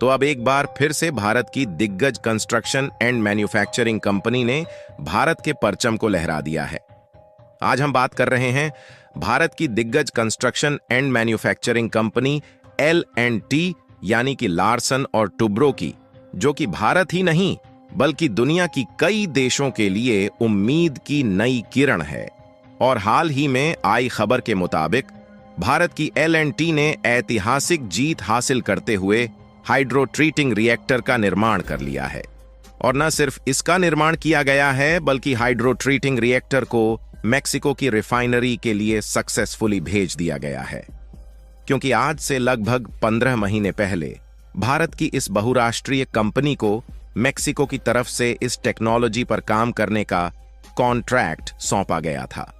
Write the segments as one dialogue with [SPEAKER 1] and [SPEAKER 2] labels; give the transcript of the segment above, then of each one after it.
[SPEAKER 1] तो अब एक बार फिर से भारत की दिग्गज कंस्ट्रक्शन एंड मैन्युफैक्चरिंग कंपनी ने भारत के परचम को लहरा दिया है। आज हम बात कर रहे हैं भारत की दिग्गज construction and manufacturing company L&T यानी कि लार्सन और टुब्रो की, जो कि भारत ही नहीं बल्कि दुनिया की कई देशों के लिए उम्मीद की नई किरण है। और हाल ही में आई खबर के मुताबिक भारत की L&T ने ऐतिहासिक जीत हासिल करते हुए हाइड्रो ट्रीटिंग रिएक्टर का निर्माण कर लिया है। और न सिर्फ इसका निर्माण किया गया है बल्कि हाइड्रो ट्रीटिंग रिएक्टर को मेक्सिको की रिफाइनरी के लिए सक्सेसफुली भेज दिया गया है, क्योंकि आज से लगभग 15 महीने पहले भारत की इस बहुराष्ट्रीय कंपनी को मेक्सिको की तरफ से इस टेक्नोलॉजी पर काम करने का कॉन्ट्रैक्ट सौंपा गया था,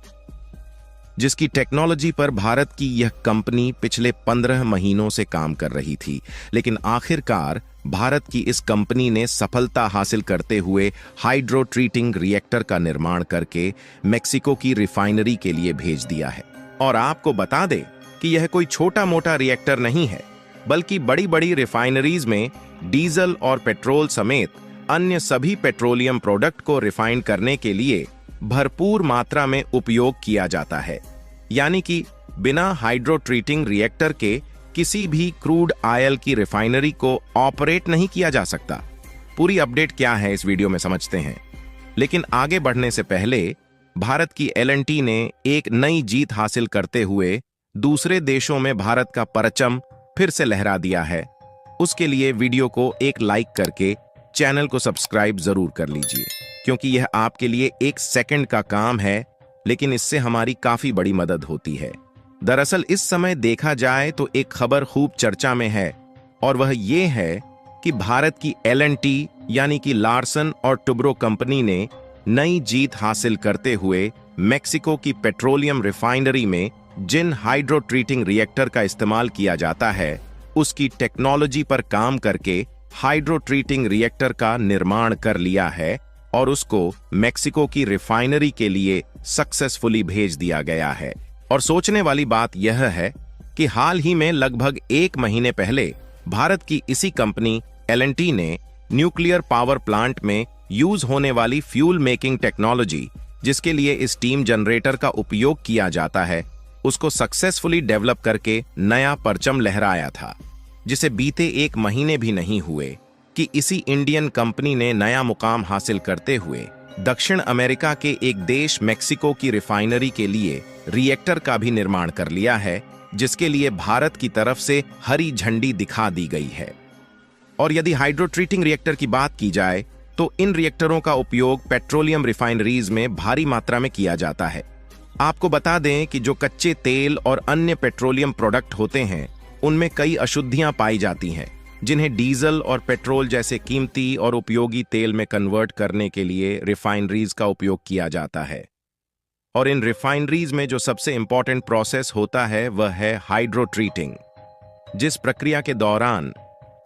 [SPEAKER 1] जिसकी टेक्नोलॉजी पर भारत की यह कंपनी पिछले 15 महीनों से काम कर रही थी। लेकिन आखिरकार भारत की इस कंपनी ने सफलता हासिल करते हुए हाइड्रो ट्रीटिंग रिएक्टर का निर्माण करके मेक्सिको की रिफाइनरी के लिए भेज दिया है। और आपको बता दें कि यह कोई छोटा मोटा रिएक्टर नहीं है, बल्कि बड़ी बड़ी रिफाइनरीज में डीजल और पेट्रोल समेत अन्य सभी पेट्रोलियम प्रोडक्ट को रिफाइन करने के लिए भरपूर मात्रा में उपयोग किया जाता है। यानी कि बिना हाइड्रो ट्रीटिंग रिएक्टर के किसी भी क्रूड ऑयल की रिफाइनरी को ऑपरेट नहीं किया जा सकता। पूरी अपडेट क्या है इस वीडियो में समझते हैं, लेकिन आगे बढ़ने से पहले भारत की L&T ने एक नई जीत हासिल करते हुए दूसरे देशों में भारत का परचम फिर से लहरा दिया है। उसके लिए वीडियो को एक लाइक करके चैनल को सब्सक्राइब जरूर कर लीजिए, क्योंकि यह आपके लिए 1 सेकंड का काम है, लेकिन इससे हमारी काफी बड़ी मदद होती है। दरअसल इस समय देखा जाए तो एक खबर खूब चर्चा में है, और वह ये है कि भारत की L&T यानी कि लार्सन और टुब्रो कंपनी ने नई जीत हासिल करते हुए मेक्सिको की पेट्रोलियम रिफाइनरी में जिन हाइड्रो ट्रीटिंग रिएक्टर का इस्तेमाल किया जाता है, उसकी टेक्नोलॉजी पर काम करके हाइड्रो ट्रीटिंग रिएक्टर का निर्माण कर लिया है और उसको मेक्सिको की रिफाइनरी के लिए सक्सेसफुली भेज दिया गया है। और सोचने वाली बात यह है कि हाल ही में लगभग 1 महीने पहले भारत की इसी कंपनी L&T ने न्यूक्लियर पावर प्लांट में यूज होने वाली फ्यूल मेकिंग टेक्नोलॉजी, जिसके लिए स्टीम जनरेटर का उपयोग किया जाता है, उसको सक्सेसफुली डेवलप करके नया परचम लहराया था, जिसे बीते 1 महीने भी नहीं हुए कि इसी इंडियन कंपनी ने नया मुकाम हासिल करते हुए दक्षिण अमेरिका के एक देश मेक्सिको की रिफाइनरी के लिए रिएक्टर का भी निर्माण कर लिया है, जिसके लिए भारत की तरफ से हरी झंडी दिखा दी गई है। और यदि हाइड्रो ट्रीटिंग रिएक्टर की बात की जाए तो इन रिएक्टरों का उपयोग पेट्रोलियम रिफाइनरीज में भारी मात्रा में किया जाता है। आपको बता दें कि जो कच्चे तेल और अन्य पेट्रोलियम प्रोडक्ट होते हैं, उनमें कई अशुद्धियां पाई जाती हैं, जिन्हें डीजल और पेट्रोल जैसे कीमती और उपयोगी तेल में कन्वर्ट करने के लिए रिफाइनरीज का उपयोग किया जाता है। और इन रिफाइनरीज में जो सबसे इंपॉर्टेंट प्रोसेस होता है वह है हाइड्रो ट्रीटिंग, जिस प्रक्रिया के दौरान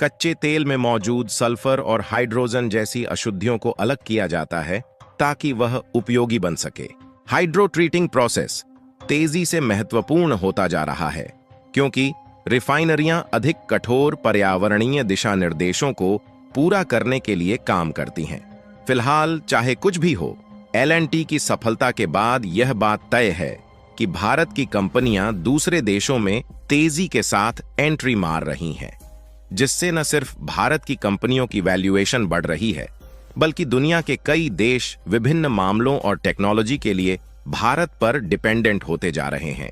[SPEAKER 1] कच्चे तेल में मौजूद सल्फर और हाइड्रोजन जैसी अशुद्धियों को अलग किया जाता है ताकि वह उपयोगी बन सके। हाइड्रो ट्रीटिंग प्रोसेस तेजी से महत्वपूर्ण होता जा रहा है, क्योंकि रिफाइनरियां अधिक कठोर पर्यावरणीय दिशा निर्देशों को पूरा करने के लिए काम करती हैं। फिलहाल चाहे कुछ भी हो, L&T की सफलता के बाद यह बात तय है कि भारत की कंपनियां दूसरे देशों में तेजी के साथ एंट्री मार रही हैं, जिससे न सिर्फ भारत की कंपनियों की वैल्यूएशन बढ़ रही है, बल्कि दुनिया के कई देश विभिन्न मामलों और टेक्नोलॉजी के लिए भारत पर डिपेंडेंट होते जा रहे हैं,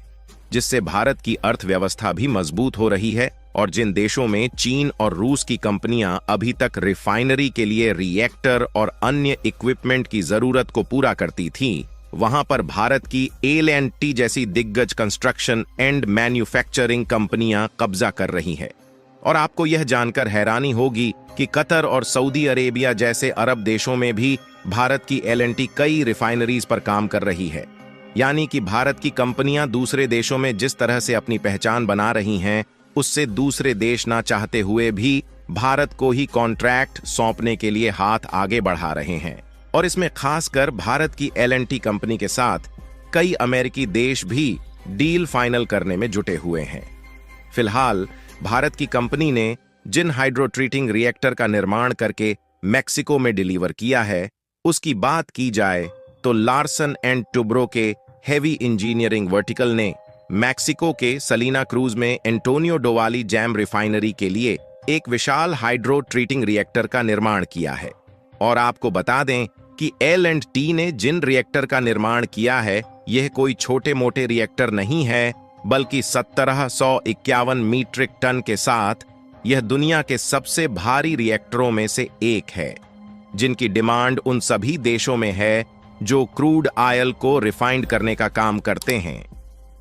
[SPEAKER 1] जिससे भारत की अर्थव्यवस्था भी मजबूत हो रही है। और जिन देशों में चीन और रूस की कंपनियां अभी तक रिफाइनरी के लिए रिएक्टर और अन्य इक्विपमेंट की जरूरत को पूरा करती थीं, वहां पर भारत की L&T जैसी दिग्गज कंस्ट्रक्शन एंड मैन्युफैक्चरिंग कंपनियां कब्जा कर रही हैं। और आपको यह जानकर हैरानी होगी कि कतर और सऊदी अरेबिया जैसे अरब देशों में भी भारत की L&T कई रिफाइनरीज पर काम कर रही है। यानी कि भारत की कंपनियां दूसरे देशों में जिस तरह से अपनी पहचान बना रही हैं, उससे दूसरे देश ना चाहते हुए भी भारत को ही कॉन्ट्रैक्ट सौंपने के लिए हाथ आगे बढ़ा रहे हैं। और इसमें खासकर भारत की L&T कंपनी के साथ कई अमेरिकी देश भी डील फाइनल करने में जुटे हुए हैं। फिलहाल भारत की कंपनी ने जिन हाइड्रोट्रीटिंग रिएक्टर का निर्माण करके मैक्सिको में डिलीवर किया है, उसकी बात की जाए तो लार्सन एंड टुब्रो के हेवी इंजीनियरिंग वर्टिकल ने मैक्सिको के सलीना क्रूज में एंटोनियो डोवाली जैम रिफाइनरी के लिए एक विशाल हाइड्रो ट्रीटिंग रिएक्टर का निर्माण किया है। और आपको बता दें कि L&T ने जिन रिएक्टर का निर्माण किया है, यह कोई छोटे मोटे रिएक्टर नहीं है, बल्कि 1751 मीट्रिक टन के साथ यह दुनिया के सबसे भारी रिएक्टरों में से एक है, जिनकी डिमांड उन सभी देशों में है जो क्रूड ऑयल को रिफाइंड करने का काम करते हैं,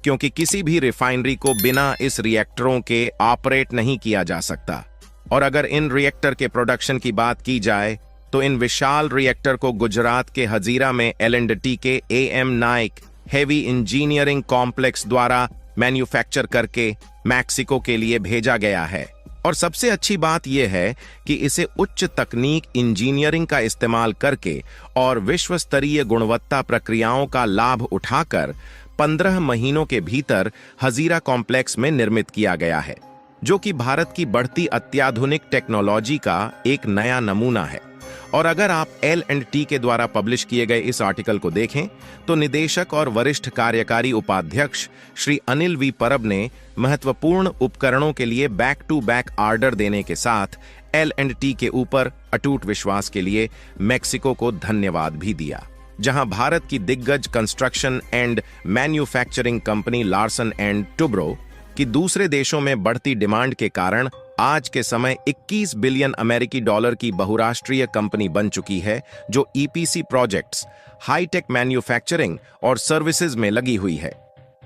[SPEAKER 1] क्योंकि किसी भी रिफाइनरी को बिना इस रिएक्टरों के ऑपरेट नहीं किया जा सकता। और अगर इन रिएक्टर के प्रोडक्शन की बात की जाए तो इन विशाल रिएक्टर को गुजरात के हजीरा में L&T के AM Naik heavy engineering complex द्वारा मैन्युफैक्चर करके मैक्सिको के लिए भेजा गया है। और सबसे अच्छी बात यह है कि इसे उच्च तकनीक इंजीनियरिंग का इस्तेमाल करके और विश्व स्तरीय गुणवत्ता प्रक्रियाओं का लाभ उठाकर 15 महीनों के भीतर हजीरा कॉम्प्लेक्स में निर्मित किया गया है, जो कि भारत की बढ़ती अत्याधुनिक टेक्नोलॉजी का एक नया नमूना है। और अगर आप L&T के द्वारा पब्लिश किए गए इस आर्टिकल को देखें तो निदेशक और वरिष्ठ कार्यकारी उपाध्यक्ष श्री अनिल वी परब ने महत्वपूर्ण उपकरणों के लिए बैक टू बैक ऑर्डर देने के साथ L&T के ऊपर अटूट विश्वास के लिए मैक्सिको को धन्यवाद भी दिया, जहां भारत की दिग्गज construction and manufacturing company Larsen and Toubro की दूसरे देशों में बढ़ती डिमांड के कारण आज के समय 21 बिलियन अमेरिकी डॉलर की बहुराष्ट्रीय कंपनी बन चुकी है, जो EPC प्रोजेक्ट्स, हाईटेक मैन्युफैक्चरिंग और सर्विसेज में लगी हुई है।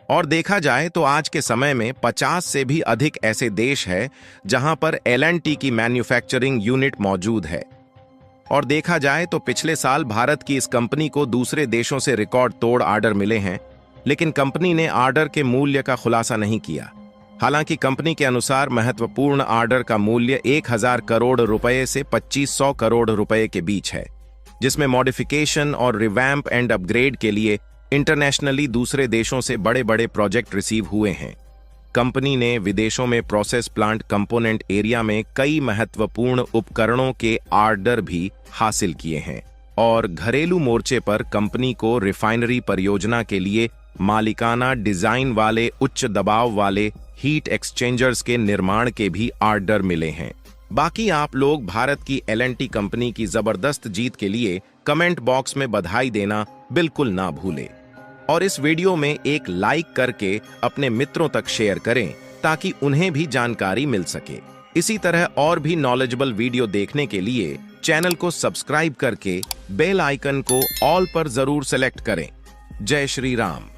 [SPEAKER 1] और देखा जाए तो आज के समय में 50 से भी अधिक ऐसे देश हैं जहां पर L&T की मैन्युफैक्चरिंग यूनिट मौजूद है। और देखा जाए तो पिछले साल भारत की इस कंपनी को दूसरे देशों से रिकॉर्ड तोड़ ऑर्डर मिले हैं, लेकिन कंपनी ने ऑर्डर के मूल्य का खुलासा नहीं किया। हालांकि कंपनी के अनुसार महत्वपूर्ण ऑर्डर का मूल्य 1000 करोड़ रुपए से 2500 करोड़ रुपए के बीच है, जिसमें मॉडिफिकेशन और रिवैम्प एंड अपग्रेड के लिए इंटरनेशनली दूसरे देशों से बड़े बड़े प्रोजेक्ट रिसीव हुए हैं। कंपनी ने विदेशों में प्रोसेस प्लांट कंपोनेंट एरिया में कई महत्वपूर्ण उपकरणों के ऑर्डर भी हासिल किए हैं। और घरेलू मोर्चे पर कंपनी को रिफाइनरी परियोजना के लिए मालिकाना डिजाइन वाले उच्च दबाव वाले हीट एक्सचेंजर्स के निर्माण के भी ऑर्डर मिले हैं। बाकी आप लोग भारत की L&T कंपनी की जबरदस्त जीत के लिए कमेंट बॉक्स में बधाई देना बिल्कुल ना भूलें। और इस वीडियो में एक लाइक करके अपने मित्रों तक शेयर करें ताकि उन्हें भी जानकारी मिल सके। इसी तरह और भी नॉलेजेबल वीडियो देखने के लिए चैनल को सब्सक्राइब करके बेल आइकन को ऑल पर जरूर सेलेक्ट करें। जय श्री राम।